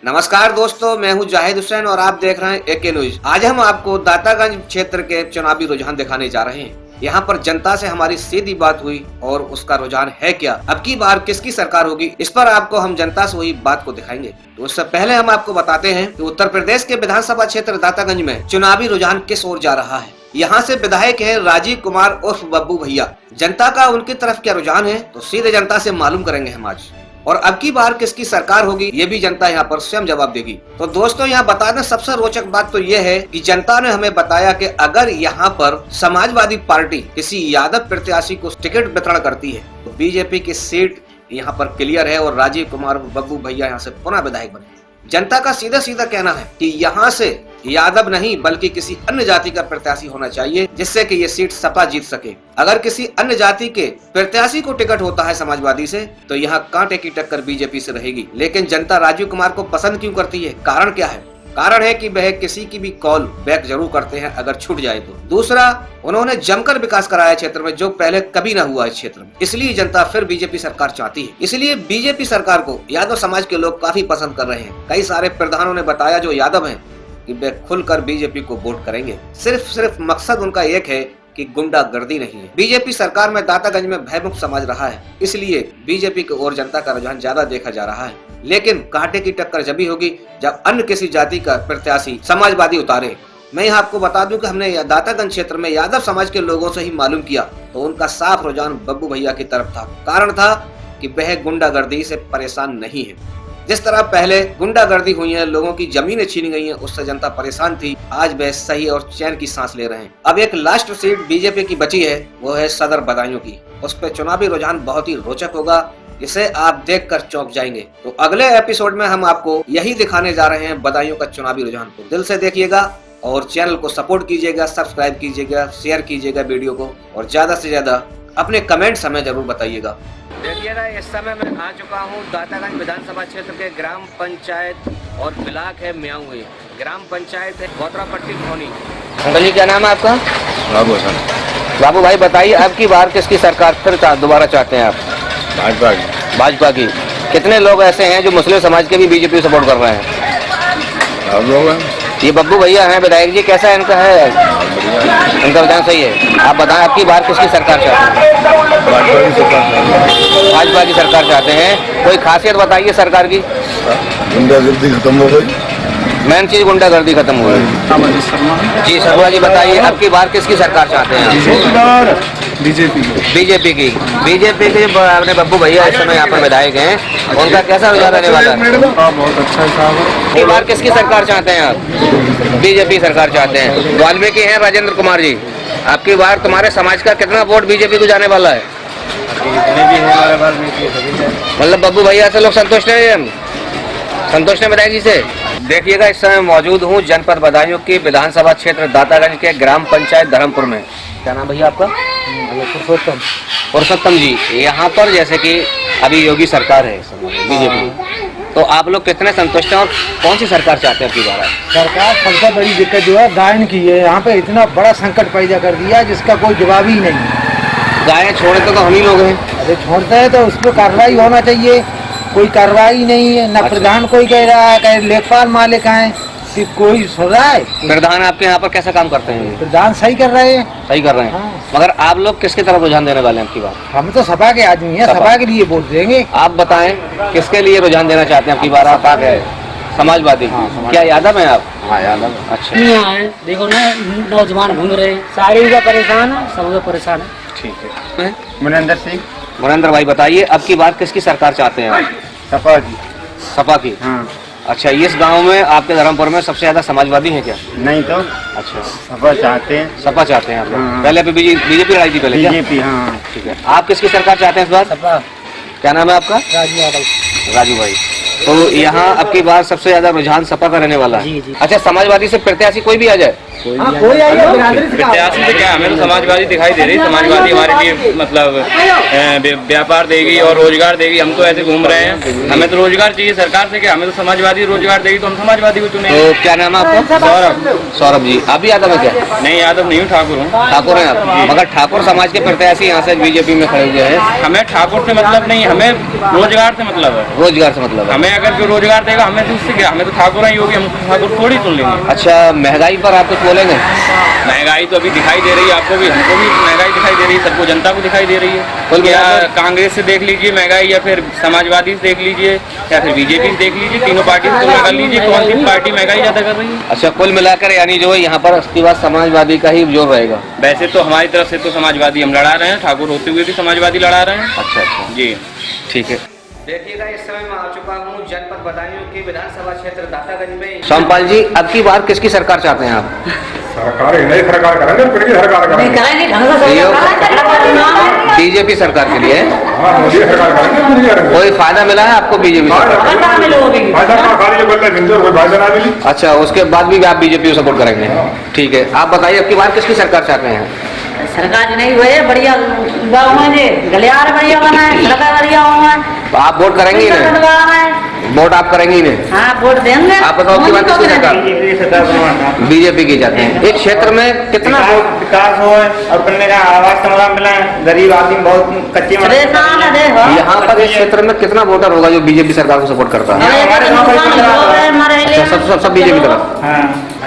नमस्कार दोस्तों, मैं हूं जाहिद हुसैन और आप देख रहे हैं एके न्यूज। आज हम आपको दातागंज क्षेत्र के चुनावी रुझान दिखाने जा रहे हैं। यहाँ पर जनता से हमारी सीधी बात हुई और उसका रुझान है क्या, अब की बार किसकी सरकार होगी, इस पर आपको हम जनता से हुई बात को दिखाएंगे। तो उससे पहले हम आपको बताते हैं कि उत्तर प्रदेश के विधानसभा क्षेत्र दातागंज में चुनावी रुझान किस ओर जा रहा है। यहाँ से विधायक है राजीव कुमार उर्फ बब्बू भैया। जनता का उनकी तरफ क्या रुझान है, तो सीधे जनता से मालूम करेंगे हम आज। और अब की बार किसकी सरकार होगी, ये भी जनता यहाँ पर स्वयं जवाब देगी। तो दोस्तों, यहाँ बता दें, सबसे रोचक बात तो ये है कि जनता ने हमें बताया कि अगर यहाँ पर समाजवादी पार्टी किसी यादव प्रत्याशी को टिकट वितरण करती है तो बीजेपी की सीट यहाँ पर क्लियर है और राजीव कुमार बब्बू भैया यहाँ से पुनः विधायक बने। जनता का सीधा सीधा कहना है कि यहाँ से यादव नहीं बल्कि किसी अन्य जाति का प्रत्याशी होना चाहिए, जिससे कि ये सीट सपा जीत सके। अगर किसी अन्य जाति के प्रत्याशी को टिकट होता है समाजवादी से, तो यहाँ कांटे की टक्कर बीजेपी से रहेगी। लेकिन जनता राजीव कुमार को पसंद क्यों करती है, कारण क्या है? कारण है कि वह किसी की भी कॉल बैक जरूर करते हैं अगर छूट जाए तो। दूसरा, उन्होंने जमकर विकास कराया क्षेत्र में, जो पहले कभी ना हुआ इस क्षेत्र में। इसलिए जनता फिर बीजेपी सरकार चाहती है। इसलिए बीजेपी सरकार को यादव समाज के लोग काफी पसंद कर रहे हैं। कई सारे प्रधानों ने बताया जो यादव हैं कि वे खुलकर बीजेपी को वोट करेंगे। सिर्फ मकसद उनका एक है कि गुंडागर्दी नहीं है। बीजेपी सरकार में दातागंज में भयमुक्त समाज रहा है, इसलिए बीजेपी की ओर जनता का रुझान ज्यादा देखा जा रहा है। लेकिन कांटे की टक्कर जब भी होगी जब अन्य किसी जाति का प्रत्याशी समाजवादी उतारे। मैं यहाँ आपको बता दूं कि हमने दातागंज क्षेत्र में यादव समाज के लोगों से ही मालूम किया तो उनका साफ रुझान बब्बू भैया की तरफ था। कारण था कि वह गुंडागर्दी से परेशान नहीं है। जिस तरह पहले गुंडागर्दी हुई है, लोगों की जमीनें छीनी गई हैं, उससे जनता परेशान थी। आज वह सही और चैन की सांस ले रहे हैं। अब एक लास्ट सीट बीजेपी की बची है, वो है सदर बदायूं की। उस पर चुनावी रुझान बहुत ही रोचक होगा, इसे आप देखकर चौंक जाएंगे। तो अगले एपिसोड में हम आपको यही दिखाने जा रहे हैं, बदायूं का चुनावी रुझान। तो दिल से देखिएगा और चैनल को सपोर्ट कीजिएगा, सब्सक्राइब कीजिएगा, शेयर कीजिएगा वीडियो को, और ज्यादा से ज्यादा अपने कमेंट्स हमें जरूर बताइएगा। देखिएगा, इस समय मैं आ चुका हूँ दातागंज विधानसभा क्षेत्र के ग्राम पंचायत और ब्लॉक है म्याऊं। ग्राम पंचायत है गोत्रापट्टी धोनी। अंकल जी, क्या नाम है आपका? बाबू भाई, बताइए अब की बार किसकी सरकार फिर दोबारा चाहते हैं आप? भाजपा की। कितने लोग ऐसे हैं जो मुस्लिम समाज के भी बीजेपी सपोर्ट कर रहे हैं? लोग हैं। ये बब्बू भैया हैं विधायक जी, कैसा है इनका है? इनका विधान सही है। आप बताएं अब की बार किसकी सरकार चाहते हैं? भाजपा की सरकार चाहते हैं। कोई खासियत बताइए सरकार की। गुंडागर्दी खत्म हो गई, मेन चीज गुंडागर्दी खत्म हो गई। जी शर्मा जी, बताइए अब की बार किसकी सरकार चाहते हैं? बीजेपी की। बीजेपी के जो अपने बब्बू भैया इस समय यहाँ पर विधायक हैं, उनका कैसा रुझान रहने वाला है? बहुत अच्छा साहब। इस बार किसकी सरकार चाहते हैं आप? बीजेपी सरकार चाहते हैं। वाल्मीकि हैं राजेंद्र कुमार जी, आपकी बार तुम्हारे समाज का कितना वोट बीजेपी को जाने वाला है? मतलब बब्बू भैया से लोग संतुष्ट हैं, संतुष्ट हैं विधायक जी से। देखिएगा, इस समय मौजूद हूँ जनपद बदायूं के विधानसभा क्षेत्र दातागंज के ग्राम पंचायत धर्मपुर में। क्या नाम भैया आपका? पुरुषोत्तम जी। यहाँ पर जैसे कि अभी योगी सरकार है बीजेपी, तो आप लोग कितने संतुष्ट हैं और कौन सी सरकार चाहते हैं आपकी बार? सरकार सबसे बड़ी दिक्कत जो है गायन की है। यहाँ पे इतना बड़ा संकट पैदा कर दिया जिसका कोई जवाब ही नहीं। गायें छोड़ते तो हम ही लोग हैं। अरे छोड़ते हैं तो उस पर कार्रवाई होना चाहिए, कोई कार्रवाई नहीं है। न प्रधान कोई कह रहा है, कह लेखपाल मालिक हैं, कोई सुन रहा है? प्रधान आपके यहाँ पर कैसा काम करते हैं? प्रधान सही कर रहे हैं, सही कर रहे हैं। हाँ। मगर आप लोग किसकी तरफ रुझान देने वाले हैं आपकी बार? हम तो सपा के आदमी हैं, सपा के लिए वोट देंगे। आप बताएं किसके लिए रुझान देना चाहते हैं आपकी बार? आप आ गए समाजवादी। क्या यादव हैं आप? हाँ, यादव। अच्छा, यहाँ है, देखो ना, नौजवान घूम रहे हैं, सारी का परेशान है, सब परेशान है। ठीक है। मुनिंदर सिंह। मुनिंदर भाई, बताइए अब की बार किसकी सरकार चाहते हैं आप? सपा की। सपा की। हाँ। अच्छा, इस गांव में आपके धर्मपुर में सबसे ज्यादा समाजवादी हैं क्या? नहीं तो अच्छा, सपा चाहते हैं। सपा चाहते हैं आप लोग? हाँ। पहले बीजेपी लड़ाई थी पहले क्या? बीजेपी। हाँ, ठीक है। आप किसकी सरकार चाहते हैं इस बार? सपा। क्या नाम है आपका? राजू यादव। राजू भाई। तो यहाँ अब की बार सबसे ज्यादा रुझान सपा का रहने वाला है। जी, जी। अच्छा, समाजवादी से प्रत्याशी कोई भी आ जाए? कोई आइए बिरादरी से प्रत्याशी से क्या, हमें तो समाजवादी दिखाई दे रही। समाजवादी हमारे लिए मतलब व्यापार देगी और रोजगार देगी। हम तो ऐसे घूम रहे हैं, हमें तो रोजगार चाहिए सरकार से क्या, हमें तो समाजवादी रोजगार देगी तो हम समाजवादी को चुनेंगे। तो क्या नाम है आपका? सौरभ। सौरभ जी, आप भी यादव है क्या? नहीं यादव नहीं हूँ, ठाकुर हूँ। ठाकुर हैं आप, मगर ठाकुर समाज के प्रत्याशी यहाँ से बीजेपी में खड़े हुए हैं। हमें ठाकुर से मतलब नहीं, हमें रोजगार से मतलब है। रोजगार से मतलब है। हमें अगर जो रोजगार देगा हमें तो उससे क्या, हमें तो ठाकुर ही होगी, हम ठाकुर थोड़ी सुन लेंगे। अच्छा, महंगाई पर आप कुछ बोलेंगे? महंगाई तो अभी दिखाई दे रही है, आपको भी हमको भी महंगाई दिखाई दे रही है, सबको जनता को दिखाई दे रही है। कुल या मिलाकर कांग्रेस से देख लीजिए महंगाई, या फिर समाजवादी से देख लीजिए, या फिर बीजेपी से देख लीजिए, तीनों पार्टी से तुलना कर लीजिए, कौन सी पार्टी महंगाई ज्यादा कर रही है। अच्छा, कुल मिलाकर यानी जो है यहाँ पर इसके बाद समाजवादी का ही जोर रहेगा। वैसे तो हमारी तरफ से तो समाजवादी हम लड़ा रहे हैं, ठाकुर होते हुए भी समाजवादी लड़ा रहे हैं। अच्छा अच्छा, जी ठीक है। देखिएगा, इस समय मैं आ चुका हूँ जनपद बदायूं के विधानसभा क्षेत्र दातागंज में। सोमपाल जी, अब की बार किसकी सरकार चाहते हैं आप? सरकार नई सरकार करेंगे, पिछली सरकार करेंगे। बीजेपी सरकार के लिए हाँ, मोदी सरकार करेंगे। कोई फायदा मिला है आपको बीजेपी सरकार? फायदा कहाँ, खाली ये बोलते हैं हिंदू कोई फायदा ना मिली। अच्छा, उसके बाद भी आप बीजेपी को सपोर्ट करेंगे? ठीक है, आप बताइए अब की बार किसकी सरकार चाहते हैं? सरकार नहीं हुए बढ़िया गाँव में जे गलियार बढ़िया बना है, सड़क बढ़िया हुआ है। तो आप वोट करेंगे ही नहीं? वोट आप करेंगे ही नहीं? हाँ वोट देंगे। आप बताओ की बार किसकी सरकार? बीजेपी की चाहते हैं। एक क्षेत्र में कितना विकास हो और कन्या का आवास समाधान मिला है, गरीब आदमी बहुत कच्चे परेशान है देखो। यहाँ पर इस क्षेत्र में कितना वोटर होगा जो बीजेपी सरकार को सपोर्ट करता है? सब बीजेपी तरफ।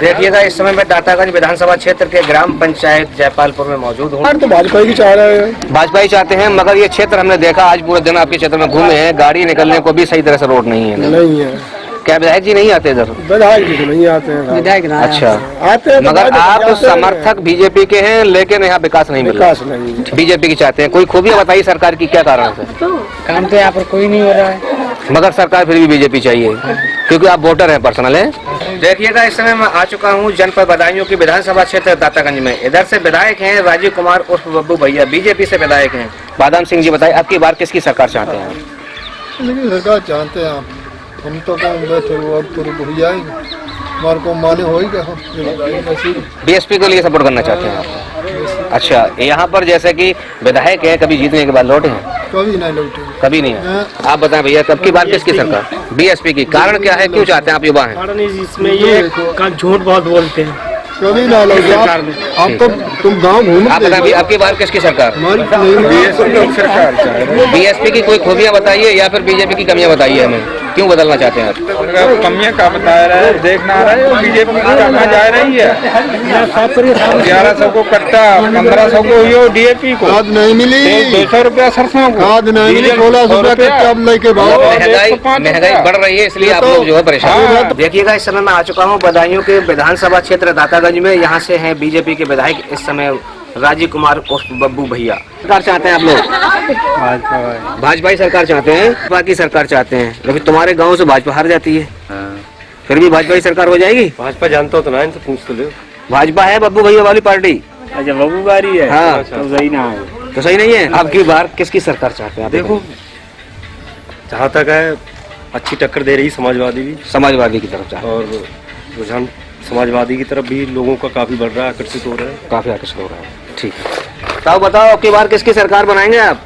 देखिएगा, इस समय मैं दातागंज विधानसभा क्षेत्र के ग्राम पंचायत जयपालपुर में मौजूद हूँ। तो भाजपा की चाह रहे हैं। भाजपा ही चाहते हैं, मगर ये क्षेत्र हमने देखा, आज पूरे दिन आपके क्षेत्र में घूमे हैं, गाड़ी निकलने को भी सही तरह से रोड नहीं है। नहीं है। क्या विधायक जी नहीं आते इधर? विधायक जी नहीं आते हैं। विधायक ना अच्छा, आते हैं, मगर आप समर्थक बीजेपी के हैं, लेकिन यहाँ विकास नहीं मिल रहा। विकास नहीं। बीजेपी की चाहते हैं। कोई खूबियां बताइए सरकार की, क्या कारण है? काम तो यहाँ पर कोई नहीं हो रहा है, मगर सरकार फिर भी बीजेपी चाहिए, क्योंकि आप वोटर हैं, पर्सनल हैं। देखिएगा, इस समय मैं आ चुका हूँ जनपद बदायूं की विधानसभा क्षेत्र दातागंज में। इधर से विधायक हैं राजीव कुमार उर्फ बब्बू भैया, बीजेपी से विधायक हैं बादाम सिंह जी। बताइए अब की बार किसकी सरकार चाहते हैं? सरकार चाहते हैं हम तो कौन बैठे और पूरी हो जाएगी, हमारे को माने होगा। बीएसपी को लिए सपोर्ट करना चाहते हैं आप? अच्छा, यहाँ पर जैसे कि विधायक है, कभी जीतने के बाद लौटे हैं? कभी नहीं लौटे। कभी नहीं है। आप बताएं भैया, कब की बार किसकी सरकार? बीएसपी की। कारण क्या है, क्यों चाहते हैं आप? युवा हैं। कारण इसमें ये झूठ बहुत बोलते हैं। कभी ना लौटे। आप तो तुम गाँव घूम। आप बताएं अब की बार किसकी सरकार? सरकार बीएसपी की कोई खूबियां बताइए या फिर बीजेपी की कमियां बताइए, हमें क्यों बदलना चाहते हैं आप? कमियां का बता रहा है, देखना रहा है बीजेपी कहाँ जा रही है। 1100 को कट्टा, 1500 को यो डीएपी को खाद नहीं मिली, 200 रुपया सरसों को खाद नहीं मिली, 1600 रुपया कब लेके भाव। महंगाई बढ़ रही है, इसलिए आप लोग जो है परेशान हैं। देखिएगा, इस समय मैं आ चुका हूँ बदायूं के विधानसभा क्षेत्र दातागंज में। यहाँ से हैं बीजेपी के विधायक इस समय राजीव कुमार उर्फ बब्बू भैया। सरकार चाहते हैं आप लोग? भाजपा ही सरकार चाहते हैं, बाकी सरकार चाहते हैं, लेकिन तुम्हारे गांव से भाजपा हार जाती है, फिर भी भाजपा ही सरकार हो जाएगी? भाजपा जानता हो तो ना, इनसे पूछ तो लो। भाजपा है बब्बू भैया वाली पार्टी। अच्छा बब्बू बारी है। हाँ, तो सही ना है, तो सही नहीं है। अब की बार किसकी सरकार चाहते हैं आप? देखो जहाँ तक है अच्छी टक्कर दे रही समाजवादी भी, समाजवादी की तरफ चाहते हैं, और रुझान समाजवादी की तरफ भी लोगों का काफी बढ़ रहा है, आकर्षित हो रहा है। काफी आकर्षित हो रहा है। ठीक है, तो बताओ अब की बार किसकी सरकार बनाएंगे आप?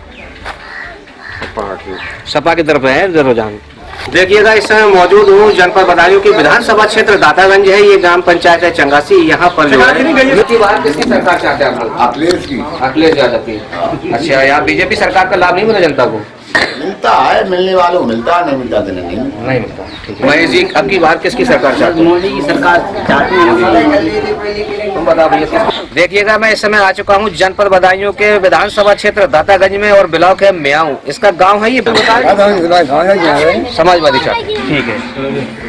सपा की तरफ है रुझान। देखिएगा, इस समय मौजूद हूँ जनपद बदायूं की विधानसभा क्षेत्र दातागंज है, ये ग्राम पंचायत है चंगासी। यहाँ पर जो है की बार किसकी सरकार चाहते हैं आप लोग? अखिलेश की। अखिलेश यादव की। अच्छा, यहाँ बीजेपी सरकार का लाभ नहीं मिला जनता को? मिलता है, मिलने वालों को मिलता है, नहीं मिलता तो नहीं मिलता। ठीक है, महेश जी अब की बार किसकी सरकार चाहते हैं? मोदी की सरकार चाहते हैं। तुम बताओ भैया। देखिएगा, मैं इस समय आ चुका हूँ जनपद बदायूं के विधानसभा क्षेत्र दातागंज में और ब्लॉक है म्याऊं। इसका गांव है ये, समाजवादी चाहते हैं। ठीक है,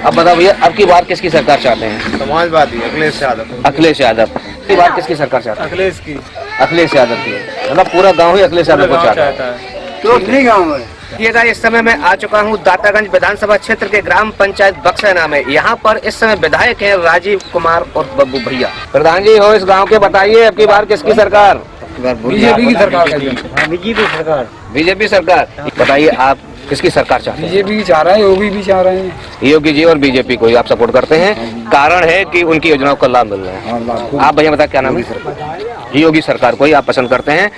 अब बताओ भैया अब की बार किसकी सरकार चाहते हैं? समाजवादी अखिलेश यादव। अखिलेश यादव की बार किसकी सरकार चाहते हैं? अखिलेश की। अखिलेश यादव की, मतलब पूरा गाँव ही अखिलेश यादव को चाहता है। तो गाँव में देखिएगा, इस समय मैं आ चुका हूँ दातागंज विधानसभा क्षेत्र के ग्राम पंचायत बक्सेना में। यहाँ पर इस समय विधायक हैं राजीव कुमार और बब्बू भैया। प्रधान जी हो इस गांव के, बताइए अब की बार किसकी सरकार? बीजेपी की सरकार। बीजेपी सरकार। बताइए आप किसकी सरकार चाहते हैं? बीजेपी चाह रहे हैं, योगी भी चाह रहे हैं। योगी जी और बीजेपी को ही आप सपोर्ट करते हैं, कारण है कि उनकी योजनाओं का लाभ मिल रहा है। आप भैया बता क्या नाम है? योगी सरकार को ही आप पसंद करते हैं।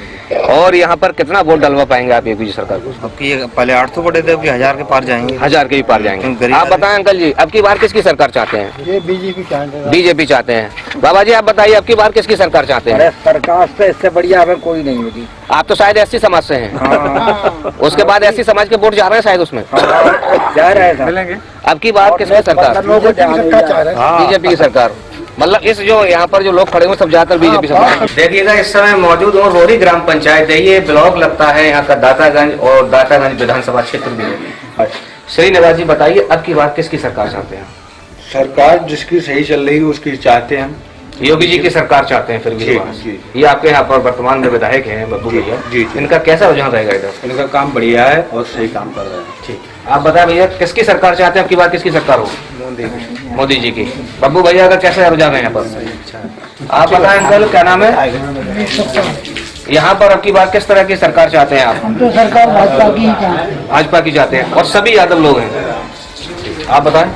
और यहाँ पर कितना वोट डलवा पाएंगे आप योगी जी सरकार को? अब की पहले 800 वोट थे, अब 1000 के पार जाएंगे। 1000 के भी पार जाएंगे। आप बताएं अंकल जी, अब की बार किसकी सरकार चाहते हैं? ये बीजेपी चाहते हैं। बीजेपी चाहते हैं। बाबा जी आप बताइए, अब की बार किसकी सरकार चाहते हैं? सरकार से इससे बढ़िया हमें कोई नहीं मिली। आप तो शायद एससी समाज से हैं। उसके बाद एससी समाज के वोट जा रहे हैं शायद उसमें। जा रहे हैं मिलेंगे। अब की बार किसकी सरकार? बीजेपी की सरकार। मतलब इस जो यहाँ पर जो लोग खड़े हुए सब ज्यादातर बीजेपी सरकार। देखिएगा इस समय मौजूद हूँ रोरी ग्राम पंचायत है, ये ब्लॉक लगता है यहाँ का दातागंज, और दातागंज विधानसभा क्षेत्र भी है। श्रीनिवास जी बताइए, अब की बार किसकी सरकार चाहते हैं? सरकार जिसकी सही चल रही है उसकी चाहते हैं। योगी जी की सरकार चाहते हैं फिर भी। जी। ये आपके यहाँ पर वर्तमान में विधायक हैं बब्बू भैया जी। इनका कैसा रुझान रहेगा इधर? इनका काम बढ़िया है और सही काम कर रहे हैं। ठीक, आप बताएं भैया किसकी सरकार चाहते हैं, अब की बार किसकी सरकार हो? मोदी जी की। बब्बू भैया का कैसा रुझान है यहाँ पर? आप बताएं अंकल क्या नाम है? यहाँ पर अब की बार किस तरह की सरकार चाहते हैं आप? हम तो सरकार भाजपा की चाहते हैं। भाजपा की चाहते हैं और सभी यादव लोग हैं। आप बताएं।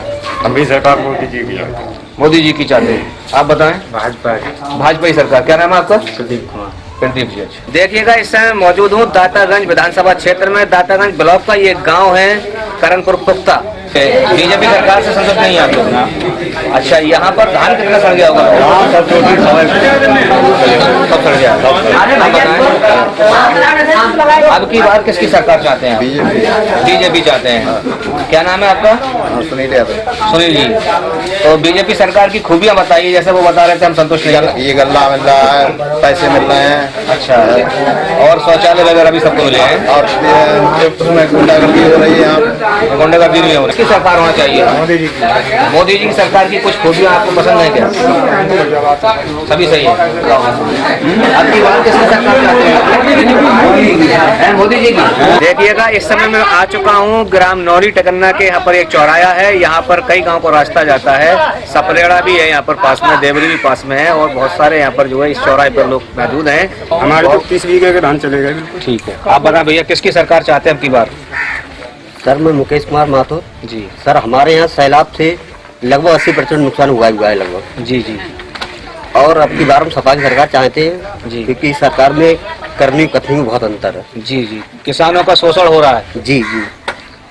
हम भी सरकार मोदी जी की चाहते हैं। मोदी जी की चाहते हैं। आप बताएं। भाजपा ही सरकार। क्या नाम है आपका? प्रदीप कुमार। प्रदीप जी। देखिएगा इस समय मौजूद हूँ दातागंज विधानसभा क्षेत्र में। दातागंज ब्लॉक का ये गांव है करणपुर पुख्ता। बीजेपी सरकार से संतुष्ट नहीं है आप लोग? अच्छा, यहाँ पर धान कितना सड़ गया होगा? सब सड़ गया। अब की बार किसकी सरकार चाहते हैं? बीजेपी चाहते हैं। क्या नाम है आपका? सुनील यादव। सुनील जी, तो बीजेपी सरकार की खूबियां बताइए। जैसे वो बता रहे थे हम संतुष्ट नहीं। ये गल्ला मिल रहा है, पैसे मिल रहे हैं। अच्छा, और शौचालय वगैरह भी सबको मिले हैं। और उसमें गुंडागर्दी हो रही है, यहाँ गुंडागर्दी नहीं हो रही। किसकी सरकार होना चाहिए? मोदी जी की सरकार की कुछ खूबियां आपको पसंद है क्या? सभी सही है। अब की बार किसकी सरकार चाहते हैं? मोदी जी की। देखिएगा इस समय मैं आ चुका हूँ ग्राम नौरी टकन्ना के। यहाँ पर एक चौराया है, यहाँ पर कई गांव को रास्ता जाता है। सपरेड़ा भी है यहाँ पर पास में, देवरी भी पास में है, और बहुत सारे यहाँ पर जो है इस चौराहे पर लोग मौजूद हैं। हमारे तो 30 बीघे के धान चलेगा। ठीक है, आप बताएं भैया किसकी सरकार चाहते हैं अब की बार? सर मैं मुकेश कुमार माथुर जी। सर, हमारे यहाँ सैलाब से लगभग 80% नुकसान हुआ है लगभग। जी जी। और अब की बार हम सपा की सरकार चाहते हैं जी, क्योंकि सरकार में करनी कथनी में बहुत अंतर है। जी जी। किसानों का शोषण हो रहा है। जी जी।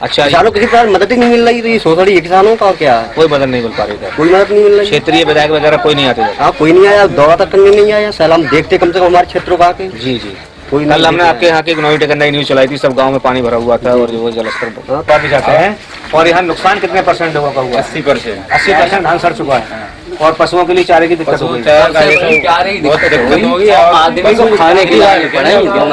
अच्छा, किसानों को किसी प्रकार मदद ही नहीं मिल रही, तो ये शोषण ही है किसानों का, और क्या है? कोई मदद नहीं मिल पा रही है। कोई मदद नहीं मिल रही। क्षेत्रीय विधायक वगैरह कोई नहीं आते? हाँ, कोई नहीं आया, दौरा तक करने नहीं आया। सैलाब देखते कम से कम हमारे क्षेत्रों का आके। जी जी। कोई कल हमने आपके यहाँ की नौरी टकन्ना न्यूज चलाई थी, सब गांव में पानी भरा हुआ था और वो जलस्तर काफी जाते हैं। और यहाँ नुकसान कितने परसेंट लोगों का हुआ? 80%। 80% धान सड़ चुका है। और पशुओं के लिए चारे की दिक्कत हो गई। खाने की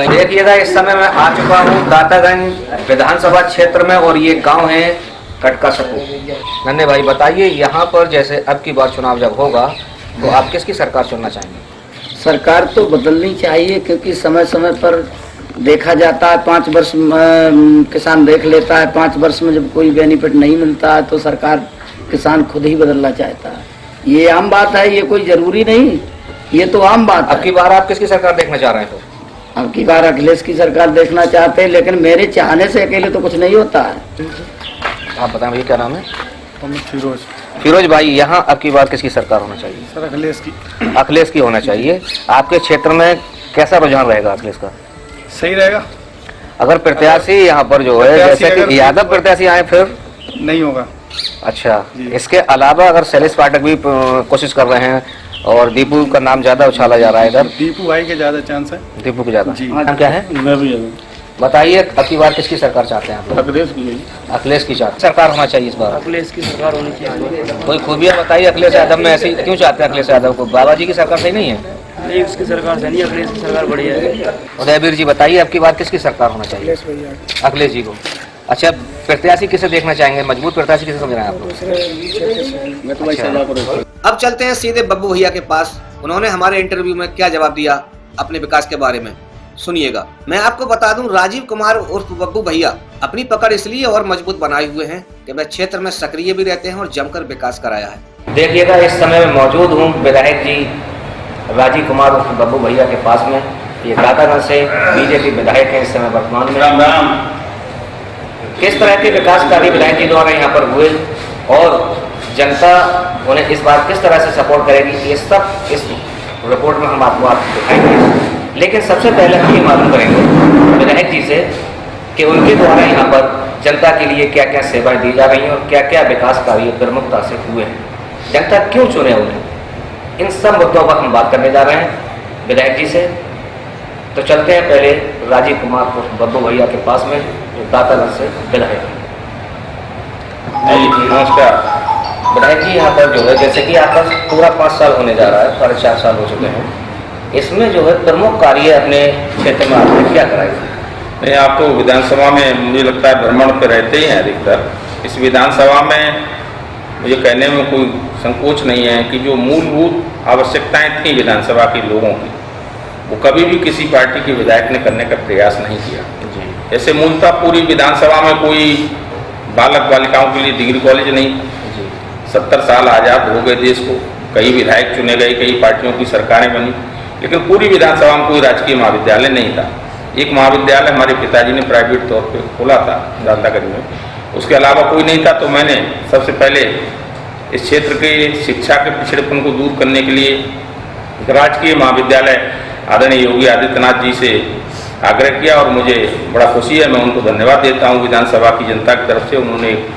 देखिएगा इस समय मैं आ चुका हूँ दातागंज विधानसभा क्षेत्र में, और ये गांव है कटका सकू। नन्हे भाई बताइए, यहाँ पर जैसे अब की बार चुनाव जब होगा तो आप किसकी सरकार चुनना चाहेंगे? सरकार तो बदलनी चाहिए, क्योंकि समय समय पर देखा जाता है 5 वर्ष किसान देख लेता है, 5 वर्ष में जब कोई बेनिफिट नहीं मिलता है तो सरकार किसान खुद ही बदलना चाहता है। ये आम बात है, ये कोई जरूरी नहीं, ये तो आम बात है। अब की बार आप किसकी सरकार देखना चाह रहे हैं? तो अब की बार अखिलेश की सरकार देखना चाहते हैं, लेकिन मेरे चाहने से अकेले तो कुछ नहीं होता है। आप बताएं भैया क्या नाम है? फिरोज। फिरोज भाई, यहाँ अब की बार किसकी सरकार होना चाहिए? सर अखिलेश की। अखिलेश की होना चाहिए। आपके क्षेत्र में कैसा रुझान रहेगा अखिलेश का? सही रहेगा। अगर प्रत्याशी यहाँ पर जो है जैसे कि यादव प्रत्याशी आए फिर नहीं होगा। अच्छा, इसके अलावा अगर शैलेश पाठक भी कोशिश कर रहे हैं, और दीपू का नाम ज्यादा उछाला जा रहा है इधर। दीपू भाई के ज्यादा चांस है। दीपू के ज्यादा। जी। नाम क्या है? मैं भी बताइए, अब की बार किसकी सरकार चाहते हैं आप लोग? अखिलेश की। अखिलेश की सरकार होना चाहिए इस बार। अखिलेश की सरकार होनी चाहिए। कोई खूबियाँ बताइए अखिलेश यादव में, ऐसी क्यों चाहते हैं अखिलेश यादव को? बाबा जी की सरकार सही नहीं है? नहीं, उसकी सरकार सही नहीं, अखिलेश की सरकार बढ़िया है। उदयवीर जी बताइए, अब की बार किसकी सरकार होना चाहिए? अखिलेश जी को। अच्छा, प्रत्याशी किसे देखना चाहेंगे? मजबूत प्रत्याशी किसे समझ रहे हैं आप लोग? अच्छा। अब चलते हैं सीधे बब्बू भैया के पास। उन्होंने हमारे इंटरव्यू में क्या जवाब दिया अपने विकास के बारे में, सुनिएगा। मैं आपको बता दूं, राजीव कुमार उर्फ बब्बू भैया अपनी पकड़ इसलिए और मजबूत बनाए हुए हैं कि वह क्षेत्र में सक्रिय भी रहते हैं और जमकर विकास कराया है। देखिएगा इस समय मैं मौजूद हूँ विधायक जी राजीव कुमार उर्फ बब्बू भैया के पास में। ये दातागंज से बीजेपी विधायक है इस समय वर्तमान में। किस तरह के विकास कार्य विधायक जी द्वारा यहाँ पर हुए और जनता उन्हें इस बार किस तरह से सपोर्ट करेगी, ये सब इस रिपोर्ट में हम आपको दिखाएंगे। लेकिन सबसे पहले हम ये मालूम करेंगे विधायक जी से कि उनके द्वारा यहाँ पर जनता के लिए क्या क्या सेवाएं दी जा रही हैं और क्या क्या विकास कार्य प्रमुखता से हुए हैं, जनता क्यों चुने उन्हें, इन सब मुद्दों पर हम बात करने जा रहे हैं विधायक जी से। तो चलते हैं पहले राजीव कुमार बब्बू भैया के पास में, जो दातागंज से विधायक हैं। नमस्कार विधायक जी, यहाँ पर जो है जैसे कि आपका पूरा 5 साल होने जा रहा है, 4.5 साल हो चुके हैं, इसमें जो है प्रमुख कार्य अपने क्षेत्र में आपने क्या कराए? नहीं, आप तो विधानसभा में मुझे लगता है भ्रमण पे रहते ही हैं अधिकतर। इस विधानसभा में मुझे कहने में कोई संकोच नहीं है कि जो मूलभूत आवश्यकताएं थी विधानसभा के लोगों की, वो कभी भी किसी पार्टी के विधायक ने करने का प्रयास नहीं किया। जैसे मूलतः पूरी विधानसभा में कोई बालक बालिकाओं के लिए डिग्री कॉलेज नहीं, 70 साल आज़ाद हो गए देश को, कई विधायक चुने गए, कई पार्टियों की सरकारें बनी, लेकिन पूरी विधानसभा में कोई राजकीय महाविद्यालय नहीं था। एक महाविद्यालय हमारे पिताजी ने प्राइवेट तौर पे खोला था दातागंज में, उसके अलावा कोई नहीं था। तो मैंने सबसे पहले इस क्षेत्र के शिक्षा के पिछड़ेपन को दूर करने के लिए राजकीय महाविद्यालय आदरणीय योगी आदित्यनाथ जी से आग्रह किया और मुझे बड़ा खुशी है, मैं उनको धन्यवाद देता हूँ विधानसभा की जनता की तरफ से। उन्होंने एक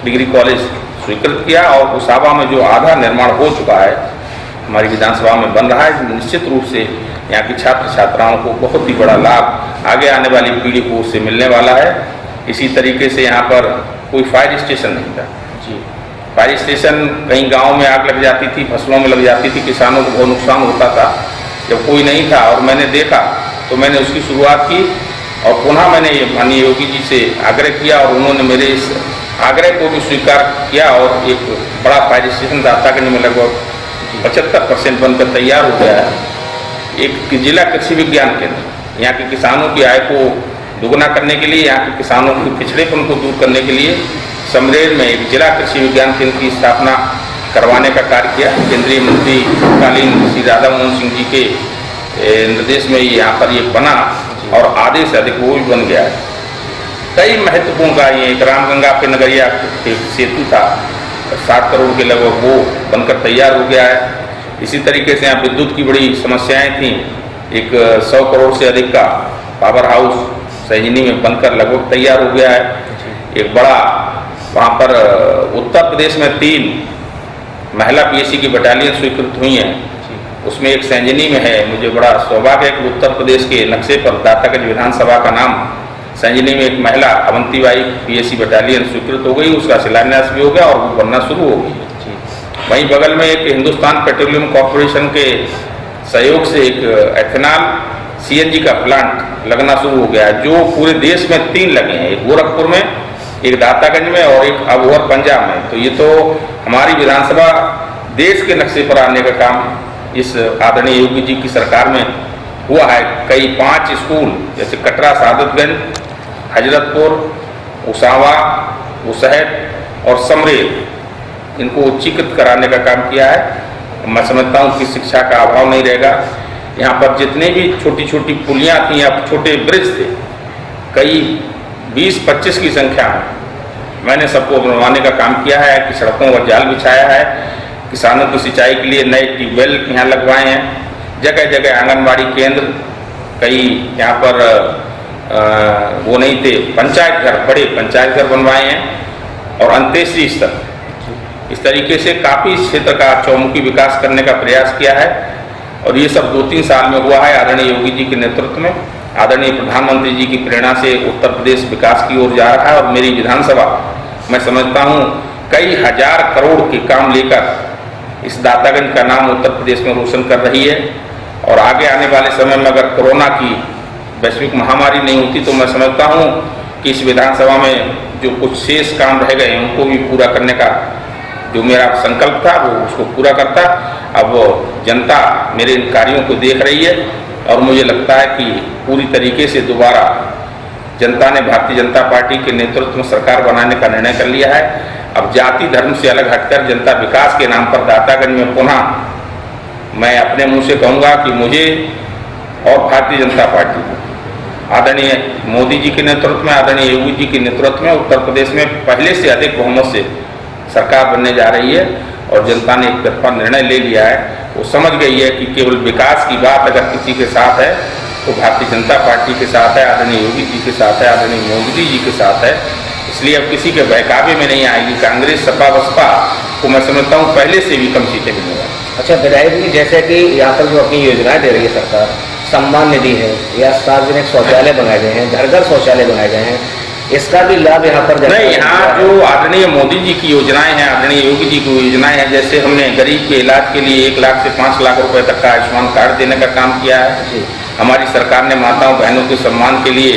डिग्री कॉलेज स्वीकृत किया और उसावा में जो आधा निर्माण हो चुका है हमारी विधानसभा में बन रहा है, निश्चित रूप से यहाँ की छात्र छात्राओं को बहुत ही बड़ा लाभ आगे आने वाली पीढ़ी को उससे मिलने वाला है। इसी तरीके से यहाँ पर कोई फायर स्टेशन नहीं था जी। फायर स्टेशन कहीं गांव में आग लग जाती थी, फसलों में लग जाती थी, किसानों को बहुत नुकसान होता था। जब कोई नहीं था और मैंने देखा तो मैंने उसकी शुरुआत की और पुनः मैंने ये माननीय योगी जी से आग्रह किया और उन्होंने मेरे इस आग्रह को भी स्वीकार किया और एक बड़ा फायर स्टेशन दातागंज में लगभग 75% बनकर तैयार हो गया है। एक जिला कृषि विज्ञान केंद्र यहाँ के किसानों की आय को दुगना करने के लिए, यहाँ के किसानों के पिछड़ेपन को दूर करने के लिए समरेर में एक जिला कृषि विज्ञान केंद्र की स्थापना करवाने का कार्य किया। केंद्रीय मंत्री कालीन श्री राधा मोहन सिंह जी के निर्देश में यहाँ पर ये बना और आधे से अधिक वो भी बन गया है। कई महत्वपूर्ण कार्य, एक रामगंगा पे नगरिया सेतु था 60 करोड़ के लगभग, वो बनकर तैयार हो गया है। इसी तरीके से यहाँ विद्युत की बड़ी समस्याएं थी, एक 100 करोड़ से अधिक का पावर हाउस सैजनी में बनकर लगभग तैयार हो गया है। एक बड़ा वहाँ पर उत्तर प्रदेश में 3 महिला पीएससी की बटालियन स्वीकृत हुई हैं, उसमें एक सैजनी में है। मुझे बड़ा सौभाग्य है कि उत्तर प्रदेश के नक्शे पर दातागंज विधानसभा का नाम सैजनी में एक महिला अवंतीबाई पीएससी बटालियन स्वीकृत हो गई, उसका शिलान्यास भी हो गया और वो बनना शुरू हो गई। वहीं बगल में एक हिंदुस्तान पेट्रोलियम कॉरपोरेशन के सहयोग से एक एथेनॉल सीएनजी का प्लांट लगना शुरू हो गया है, जो पूरे देश में 3 लगे हैं, एक गोरखपुर में, एक दातागंज में और एक अबोहर पंजाब में। तो ये तो हमारी विधानसभा देश के नक्शे पर आने का काम इस आदरणीय योगी जी की सरकार में हुआ है। कई 5 स्कूल जैसे कटरा, सादतगंज, हजरतपुर, उसावा, उसहट और समरेर, इनको उच्चीकृत कराने का काम किया है। मैं समझता हूँ कि शिक्षा का अभाव नहीं रहेगा। यहाँ पर जितने भी छोटी छोटी पुलियाँ थी या छोटे ब्रिज थे, कई 20-25 की संख्या में, मैंने सबको बनवाने का काम किया है कि सड़कों का जाल बिछाया है, किसानों की सिंचाई के लिए नए ट्यूबवेल यहाँ लगवाए हैं, जगह जगह आंगनबाड़ी केंद्र, कई यहाँ पर वो नहीं थे पंचायत घर, बड़े पंचायत घर बनवाए हैं और अंत्येष्टि स्तर, इस तरीके से काफ़ी क्षेत्र का चौमुखी विकास करने का प्रयास किया है। और ये सब 2-3 साल में हुआ है आदरणीय योगी जी के नेतृत्व में। आदरणीय प्रधानमंत्री जी की प्रेरणा से उत्तर प्रदेश विकास की ओर जा रहा है और मेरी विधानसभा, मैं समझता हूँ, कई हजार करोड़ के काम लेकर इस दातागंज का नाम उत्तर प्रदेश में रोशन कर रही है। और आगे आने वाले समय में अगर कोरोना की वैश्विक महामारी नहीं होती तो मैं समझता हूँ कि इस विधानसभा में जो कुछ शेष काम रह गए उनको भी पूरा करने का जो मेरा संकल्प था वो उसको पूरा करता। अब जनता मेरे इन कार्यों को देख रही है और मुझे लगता है कि पूरी तरीके से दोबारा जनता ने भारतीय जनता पार्टी के नेतृत्व में सरकार बनाने का निर्णय कर लिया है। अब जाति धर्म से अलग हटकर जनता विकास के नाम पर दातागंज में पुनः मैं अपने मुंह से कहूँगा कि मुझे और भारतीय जनता पार्टी को आदरणीय मोदी जी के नेतृत्व में, आदरणीय योगी जी के नेतृत्व में उत्तर प्रदेश में पहले से अधिक बहुमत से सरकार बनने जा रही है और जनता ने एक तरफा निर्णय ले लिया है। वो समझ गई है कि केवल विकास की बात अगर किसी के साथ है तो भारतीय जनता पार्टी के साथ है, आदरणीय योगी जी के साथ है, आदरणीय मोदी जी के साथ है। इसलिए अब किसी के बहकावे में नहीं आएगी। कांग्रेस सपा बसपा को मैं समझता हूँ पहले से भी कम सीटें मिलने वाली। अच्छा विधायक जी, जैसे कि यहाँ पर जो अपनी योजनाएं दे रही है सरकार, सम्मान निधि है या सार्वजनिक शौचालय बनाए गए हैं, घर घर शौचालय बनाए गए हैं, इसका भी लाभ यहाँ पर नहीं, यहाँ जो आदरणीय मोदी जी की योजनाएं हैं, आदरणीय योगी जी की योजनाएं हैं, जैसे हमने गरीब के इलाज के लिए 1 लाख से 5 लाख रुपए तक का आयुष्मान कार्ड देने का काम किया है। हमारी सरकार ने माताओं बहनों के सम्मान के लिए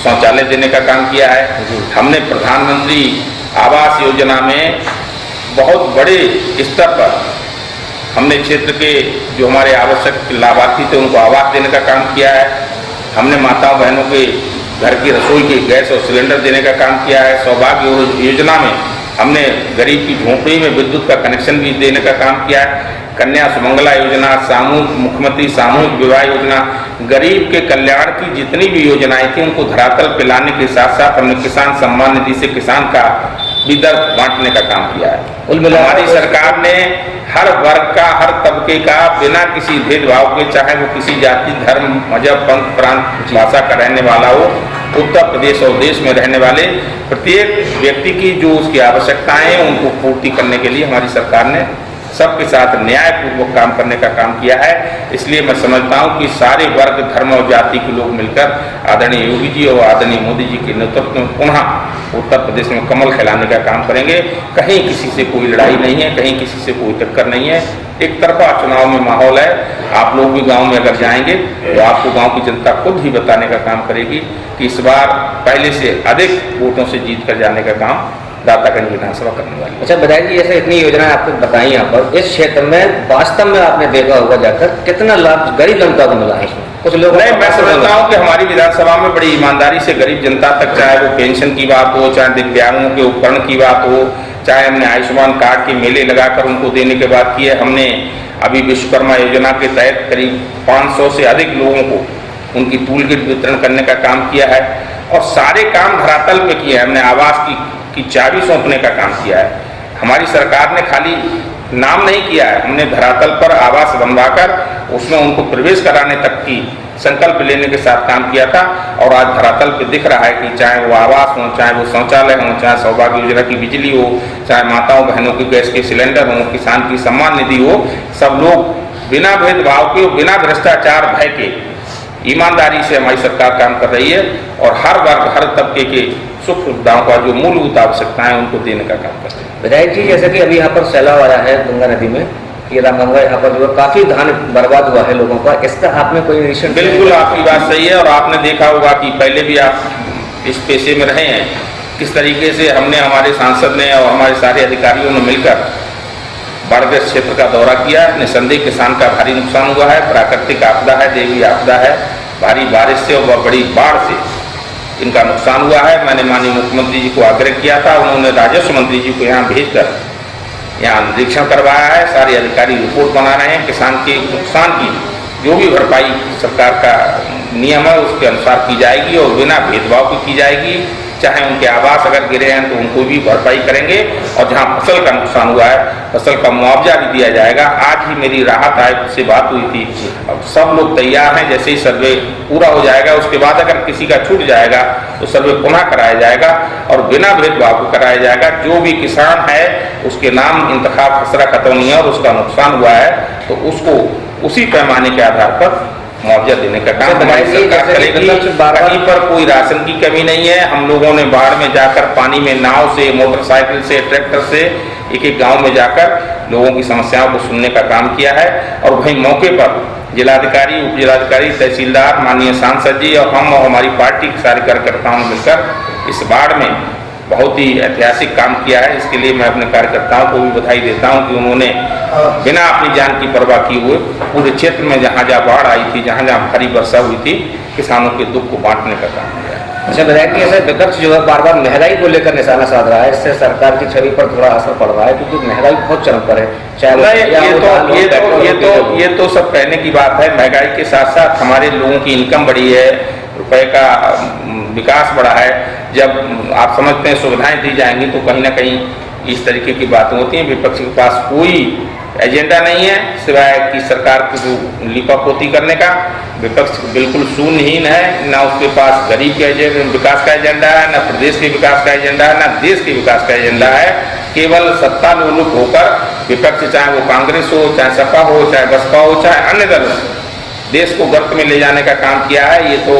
शौचालय देने का काम किया है। हमने प्रधानमंत्री आवास योजना में बहुत बड़े स्तर पर हमने क्षेत्र के जो हमारे आवश्यक लाभार्थी थे उनको आवास देने का काम किया है। हमने माताओं बहनों के घर की रसोई के गैस और सिलेंडर देने का काम किया है। सौभाग्य योजना में हमने गरीब की झोंपड़ी में विद्युत का कनेक्शन भी देने का काम किया है। कन्या सुमंगला योजना, सामूहिक मुख्यमंत्री सामूहिक विवाह योजना, गरीब के कल्याण की जितनी भी योजनाएं थी उनको धरातल पे लाने के साथ साथ हमने किसान सम्मान निधि से किसान का भी दर्द बांटने का काम किया है। हमारी सरकार ने हर वर्ग का, हर तबके का बिना किसी भेदभाव के, चाहे वो किसी जाति, धर्म, मजहब, पंथ, प्रांत, भाषा का रहने वाला हो, उत्तर प्रदेश और देश में रहने वाले प्रत्येक व्यक्ति की जो उसकी आवश्यकताएं हैं उनको पूर्ति करने के लिए हमारी सरकार ने सबके साथ न्यायपूर्वक काम करने का काम किया है। इसलिए मैं समझता हूं कि सारे वर्ग, धर्म और जाति के लोग मिलकर आदरणीय योगी जी और आदरणीय मोदी जी के नेतृत्व में पुनः उत्तर प्रदेश में कमल खिलाने का काम करेंगे। कहीं किसी से कोई लड़ाई नहीं है, कहीं किसी से कोई टक्कर नहीं है। एक तरफा चुनाव में माहौल है। आप लोग भी गाँव में अगर जाएंगे तो आपको गाँव की जनता खुद ही बताने का काम करेगी कि इस बार पहले से अधिक वोटों से जीत कर जाने का काम दातागंज विधानसभा करने वाली। अच्छा विधायक जी, ऐसे इतनी योजनाएं आपको बताई यहाँ पर, इस क्षेत्र में वास्तव में आपने देखा होगा जाकर कितना लाभ गरीब जनता को मिला है इसमें? कुछ लोग नहीं, मैं समझता हूँ कि हमारी विधानसभा में बड़ी ईमानदारी से गरीब जनता तक, चाहे वो पेंशन की बात हो, चाहे दिव्यांगों के उपकरण की बात हो, चाहे हमने आयुष्मान कार्ड के मेले लगाकर उनको देने की बात की है। हमने अभी विश्वकर्मा योजना के तहत करीब 500 से अधिक लोगों को उनकी टूल किट वितरण करने का काम किया है और सारे काम धरातल पे किए हैं। हमने आवास की चाबी सौंपने का काम किया है। हमारी सरकार ने खाली नाम नहीं किया है, हमने धरातल पर आवास बनवाकर उसमें उनको प्रवेश कराने तक की संकल्प लेने के साथ काम किया था और आज धरातल पे दिख रहा है कि चाहे वो आवास हो, चाहे वो शौचालय हो, चाहे सौभाग्य योजना की बिजली हो, चाहे माताओं बहनों के गैस के सिलेंडर हो, किसान की सम्मान निधि हो, सब लोग बिना भेदभाव के, बिना भ्रष्टाचार भय के ईमानदारी से हमारी सरकार काम कर रही है और हर वर्ग, हर तबके के सुख सुविधाओं का जो मूलभूत आवश्यकताएं उनको देने का काम करते हैं। विधायक जी, जैसे कि अभी यहाँ पर सैलाब आया है गंगा नदी में, ये रामगंगा यहाँ पर जो है काफी धान बर्बाद हुआ है लोगों का, इसका आपने कोई निरीक्षण? बिल्कुल आपकी बात सही है और आपने देखा होगा कि पहले भी आप इस पेशे में रहे हैं, किस तरीके से हमने, हमारे सांसद ने और हमारे सारे अधिकारियों ने मिलकर बाढ़ग्रस्त क्षेत्र का दौरा किया। निसंदेह किसान का भारी नुकसान हुआ है। प्राकृतिक आपदा है, देवी आपदा है, भारी बारिश से और बड़ी बाढ़ से इनका नुकसान हुआ है। मैंने माननीय मुख्यमंत्री जी को आग्रह किया था, उन्होंने राजस्व मंत्री जी को यहाँ भेजकर यहाँ निरीक्षण करवाया है। सारे अधिकारी रिपोर्ट बना रहे हैं। किसान के नुकसान की जो भी भरपाई सरकार का नियम है उसके अनुसार की जाएगी और बिना भेदभाव की जाएगी। चाहे उनके आवास अगर गिरे हैं तो उनको भी भरपाई करेंगे और जहां फसल का नुकसान हुआ है फसल का मुआवजा भी दिया जाएगा। आज ही मेरी राहत आयुक्त से बात हुई थी, अब सब लोग तैयार हैं। जैसे ही सर्वे पूरा हो जाएगा उसके बाद अगर किसी का छूट जाएगा तो सर्वे पुनः कराया जाएगा और बिना भेदभाव को कराया जाएगा। जो भी किसान है उसके नाम इंतखाब खसरा खत्म नहीं है और उसका नुकसान हुआ है तो उसको उसी पैमाने के आधार पर मुआवजा देने का काम हमारी सरकार करेगी। कहीं पर कोई राशन की कमी नहीं है। हम लोगों ने बाढ़ में जाकर पानी में नाव से, मोटरसाइकिल से, ट्रैक्टर से एक एक गांव में जाकर लोगों की समस्याओं को सुनने का काम किया है और वहीं मौके पर जिलाधिकारी, उप जिलाधिकारी, तहसीलदार, माननीय सांसद जी और हम और हमारी पार्टी के सारे कार्यकर्ताओं ने मिलकर इस बाढ़ में बहुत ही ऐतिहासिक काम किया है। इसके लिए मैं अपने कार्यकर्ताओं को भी बधाई देता हूं कि उन्होंने बिना अपनी जान की परवाह किए हुए पूरे क्षेत्र में जहां जहां बाढ़ आई थी, जहां जहां भारी वर्षा हुई थी, किसानों के दुख को बांटने का काम किया। अच्छा विधायक जी, ऐसे विपक्ष जो है बार बार महंगाई को लेकर निशाना साध रहा है, इससे सरकार की छवि पर थोड़ा असर पड़ रहा है क्योंकि महंगाई बहुत चरम पर है। ये तो सब कहने की बात है। महंगाई के साथ साथ हमारे लोगों की इनकम बढ़ी है, रुपए का विकास बढ़ा है। जब आप समझते हैं सुविधाएं दी जाएंगी तो कहीं ना कहीं इस तरीके की बातें होती हैं। विपक्ष के पास कोई एजेंडा नहीं है सिवाय कि सरकार को लिपापोती करने का। विपक्ष बिल्कुल शून्यहीन है, ना उसके पास गरीब के विकास का एजेंडा है, ना प्रदेश के विकास का एजेंडा है, ना देश के विकास का एजेंडा है। केवल सत्ता लोलुप होकर विपक्ष, चाहे वो कांग्रेस हो, चाहे सपा हो, चाहे बसपा हो, चाहे अन्य दल हो, देश को गर्त में ले जाने का काम किया है। ये तो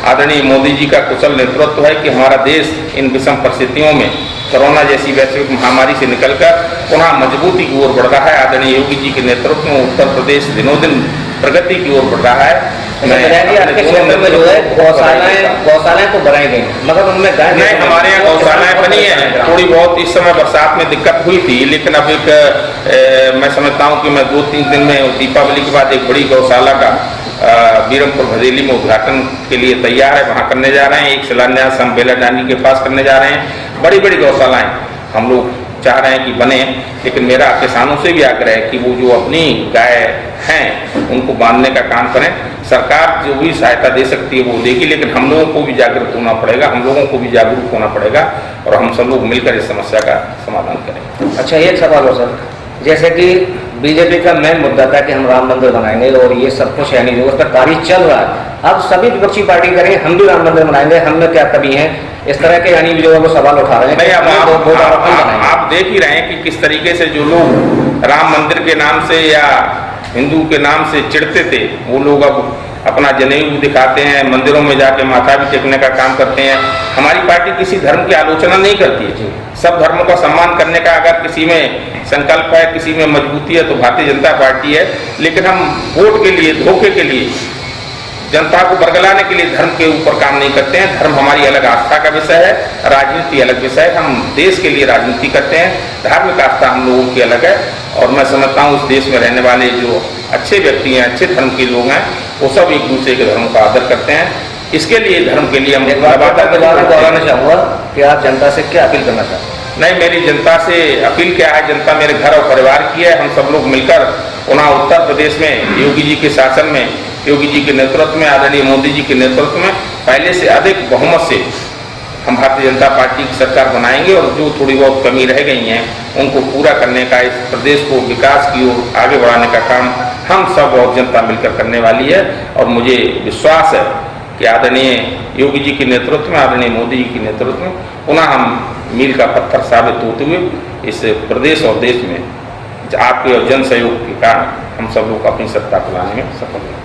आदरणीय मोदी जी का कुशल नेतृत्व है कि हमारा देश इन विषम परिस्थितियों में कोरोना जैसी वैश्विक महामारी से निकलकर पुनः मजबूती की ओर बढ़ रहा है। आदरणीय योगी जी के नेतृत्व में उत्तर प्रदेश दिनों दिन प्रगति की ओर बढ़ रहा है। आपके क्षेत्र में जो है गौशालाएं तो बनाई गई मगर उनमें गाय नहीं, हमारे यहाँ गौशालाएं बनी है। थोड़ी बहुत इस समय बरसात में दिक्कत हुई थी, लेकिन अब एक मैं समझता हूँ कि मैं 2-3 दिन में दीपावली के बाद एक बड़ी गौशाला का बीरमपुर भदेली में उद्घाटन के लिए तैयार है, वहाँ करने जा रहे हैं। एक शिलान्यास हम बेला डांडी के पास करने जा रहे हैं। बड़ी बड़ी गौशालाएं हम लोग चाह रहे हैं कि बने, लेकिन मेरा किसानों से भी आग्रह है कि वो जो अपनी गाय हैं उनको बांधने का काम करें। सरकार जो भी सहायता दे सकती है वो देगी, लेकिन हम लोगों को भी जागरूक होना पड़ेगा, हम लोगों को भी जागरूक होना पड़ेगा और हम सब लोग मिलकर इस समस्या का समाधान करें। अच्छा, एक सवाल हो सर, जैसे कि बीजेपी का मेन मुद्दा था कि हम राम मंदिर बनाएंगे और ये सब कुछ यानी जो उस पर कार्य चल रहा है। अब सभी विपक्षी पार्टी करेंगे हम भी राम मंदिर बनाएंगे, हम में क्या कमी है, इस तरह के यानी जो है वो सवाल उठा रहे हैं। नहीं, अब आप देख ही रहे हैं कि किस तरीके से जो लोग राम मंदिर के नाम से या हिंदू के नाम से चिढ़ते थे वो लोग अब अपना जनेऊ दिखाते हैं, मंदिरों में जाके माथा भी टेकने का काम करते हैं। हमारी पार्टी किसी धर्म की आलोचना नहीं करती है, सब धर्मों का सम्मान करने का अगर किसी में संकल्प है, किसी में मजबूती है तो भारतीय जनता पार्टी है। लेकिन हम वोट के लिए, धोखे के लिए, जनता को बरगलाने के लिए धर्म के ऊपर काम नहीं करते हैं। धर्म हमारी अलग आस्था का विषय है, राजनीति अलग विषय है। हम देश के लिए राजनीति करते हैं, धार्मिक आस्था हम लोगों की अलग है। और मैं समझता हूँ इस देश में रहने वाले जो अच्छे व्यक्ति हैं, अच्छे धर्म के लोग हैं, वो सब एक दूसरे के धर्म का आदर करते हैं। इसके लिए धर्म के लिए हम दोहराना चाहूँगा कि आप जनता से क्या अपील करना चाहते हैं? नहीं, मेरी जनता से अपील क्या है, जनता मेरे घर और परिवार की है। हम सब लोग मिलकर पुनः उत्तर प्रदेश में योगी जी के शासन में, योगी जी के नेतृत्व में, आदरणीय मोदी जी के नेतृत्व में पहले से अधिक बहुमत से हम भारतीय जनता पार्टी की सरकार बनाएंगे और जो थोड़ी बहुत कमी रह गई हैं उनको पूरा करने का, इस प्रदेश को विकास की ओर आगे बढ़ाने का काम हम सब और जनता मिलकर करने वाली है। और मुझे विश्वास है कि आदरणीय योगी जी के नेतृत्व में, आदरणीय मोदी जी के नेतृत्व में पुनः हम मील का पत्थर साबित होते हुए इस प्रदेश और देश में आपके और जन सहयोग के कारण हम सब लोग अपनी सत्ता को लाने में सफल हैं।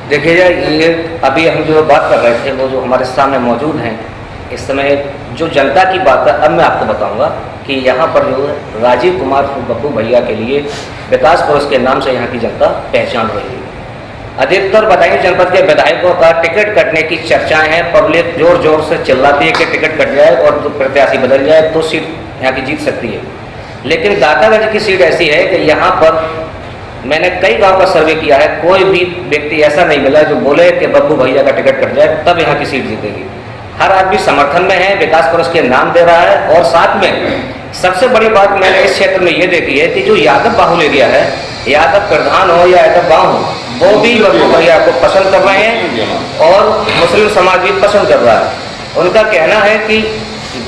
देखिए ये अभी हम जो बात कर रहे थे वो जो हमारे सामने मौजूद हैं इस समय जो जनता की बात है, अब मैं आपको बताऊंगा कि यहाँ पर जो राजीव कुमार बब्बू भैया के लिए विकास पुरुष के नाम से यहाँ की जनता पहचान रही है। अधिकतर बताएंगे जनपद के विधायकों का टिकट कटने की चर्चाएं हैं, पब्लिक जोर जोर से चिल्लाती है कि टिकट कट जाए और तो प्रत्याशी बदल जाए तो सीट यहाँ की जीत सकती है। लेकिन दातागंज की सीट ऐसी है कि यहाँ पर मैंने कई गांव का सर्वे किया है, कोई भी व्यक्ति ऐसा नहीं मिला जो बोले कि बब्बू भैया का टिकट कट जाए तब यहाँ की सीट जीतेगी। हर आदमी समर्थन में है, विकास पुरुष के नाम दे रहा है। और साथ में सबसे बड़ी बात मैंने इस क्षेत्र में ये देखी है कि जो यादव बाहुल एरिया है, यादव प्रधान हो या यादव गाँव हो, वो भी बब्बू भैया को पसंद कर रहे हैं और मुस्लिम समाज भी पसंद कर रहा है। उनका कहना है कि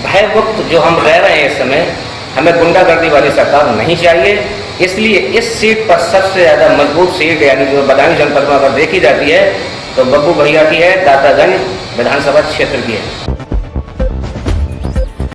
भय मुक्त जो हम रह रहे हैं इस समय, हमें गुंडागर्दी वाली सरकार नहीं चाहिए। इसलिए इस सीट पर सबसे ज़्यादा मजबूत सीट यानी जो बदायूं जनपद में अगर देखी जाती है तो बब्बू भैया की है, दातागंज विधानसभा क्षेत्र की है।